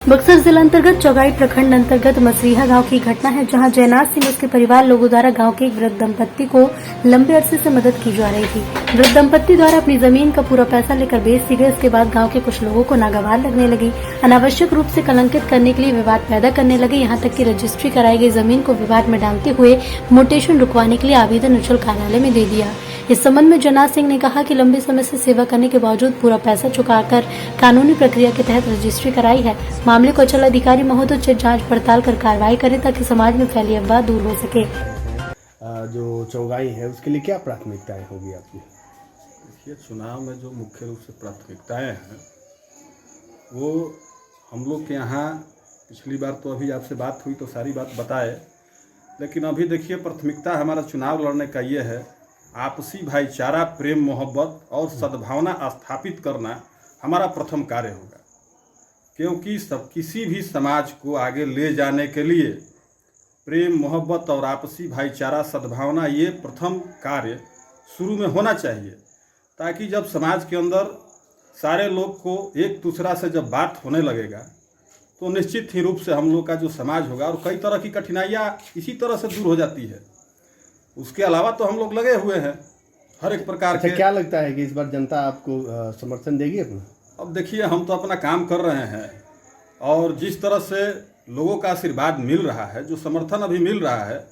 बक्सर जिला अंतर्गत चौगाई प्रखंड अंतर्गत मसरीहा गांव की घटना है, जहां जयनाथ सिंह उसके परिवार लोगों द्वारा गांव के एक वृद्ध दंपत्ति को लंबे अरसे से मदद की जा रही थी। वृद्ध दंपत्ति द्वारा अपनी जमीन का पूरा पैसा लेकर बेच दी गई। इसके बाद गांव के कुछ लोगों को नागवार लगने लगी, अनावश्यक रूप से कलंकित करने के लिए विवाद पैदा करने लगे। यहाँ तक कि रजिस्ट्री कराई गई जमीन को विवाद में डालते हुए म्यूटेशन रुकवाने के लिए आवेदन अंचल कार्यालय में दे दिया। इस संबंध में जयनाथ सिंह ने कहा कि लंबे समय से सेवा करने के बावजूद पूरा पैसा चुकाकर कानूनी प्रक्रिया के तहत रजिस्ट्री कराई है। मामले को अंचल अधिकारी महोदय उचित जांच पड़ताल कर कार्रवाई करें ताकि समाज में फैली अफवाह दूर हो सके। जो चौगाई है उसके लिए क्या प्राथमिकताएं होगी आपकी? देखिए, चुनाव में जो मुख्य रूप से प्राथमिकताएं हैं वो हम लोग के यहाँ पिछली बार तो अभी आपसे बात हुई तो सारी बात बताए, लेकिन अभी देखिए प्राथमिकता हमारा चुनाव लड़ने का ये है, आपसी भाईचारा, प्रेम, मोहब्बत और सद्भावना स्थापित करना हमारा प्रथम कार्य होगा। क्योंकि किसी भी समाज को आगे ले जाने के लिए प्रेम, मोहब्बत और आपसी भाईचारा, सद्भावना ये प्रथम कार्य शुरू में होना चाहिए, ताकि जब समाज के अंदर सारे लोग को एक दूसरा से जब बात होने लगेगा तो निश्चित ही रूप से हम लोग का जो समाज होगा और कई तरह की कठिनाइयाँ इसी तरह से दूर हो जाती है। उसके अलावा तो हम लोग लगे हुए हैं हर एक प्रकार के। क्या लगता है कि इस बार जनता आपको समर्थन देगी अपना? अब देखिए, हम तो अपना काम कर रहे हैं और जिस तरह से लोगों का आशीर्वाद मिल रहा है, जो समर्थन अभी मिल रहा है,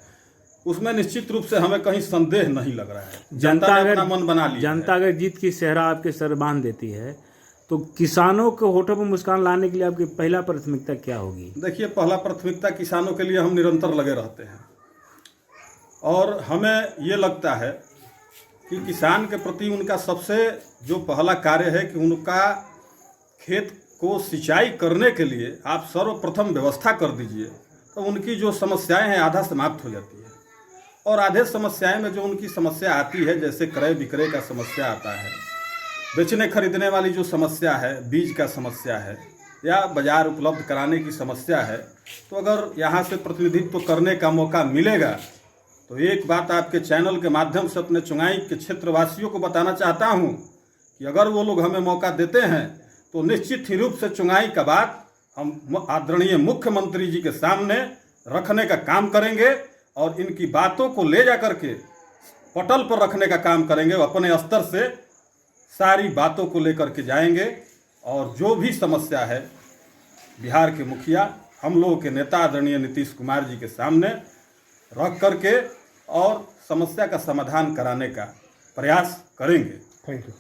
उसमें निश्चित रूप से हमें कहीं संदेह नहीं लग रहा है। जनता ने अपना मन बना लिया। जनता अगर जीत की सेहरा आपके सर बांध देती है तो किसानों को होठों पर मुस्कान लाने के लिए आपकी पहला प्राथमिकता क्या होगी? देखिए, पहला प्राथमिकता किसानों के लिए हम निरंतर लगे रहते हैं और हमें ये लगता है कि किसान के प्रति उनका सबसे जो पहला कार्य है कि उनका खेत को सिंचाई करने के लिए आप सर्वप्रथम व्यवस्था कर दीजिए, तो उनकी जो समस्याएं हैं आधा समाप्त हो जाती है। और आधे समस्याएं में जो उनकी समस्या आती है, जैसे क्रय विक्रय का समस्या आता है, बेचने खरीदने वाली जो समस्या है, बीज का समस्या है या बाजार उपलब्ध कराने की समस्या है, तो अगर यहाँ से प्रतिनिधित्व करने का मौका मिलेगा तो एक बात आपके चैनल के माध्यम से अपने चुंगाई के क्षेत्रवासियों को बताना चाहता हूँ कि अगर वो लोग हमें मौका देते हैं तो निश्चित ही रूप से चुंगाई का बात हम आदरणीय मुख्यमंत्री जी के सामने रखने का काम करेंगे और इनकी बातों को ले जा करके पटल पर रखने का काम करेंगे। अपने स्तर से सारी बातों को लेकर के जाएंगे और जो भी समस्या है बिहार के मुखिया, हम लोगों के नेता आदरणीय नीतीश कुमार जी के सामने रख करके और समस्या का समाधान कराने का प्रयास करेंगे। Thank you.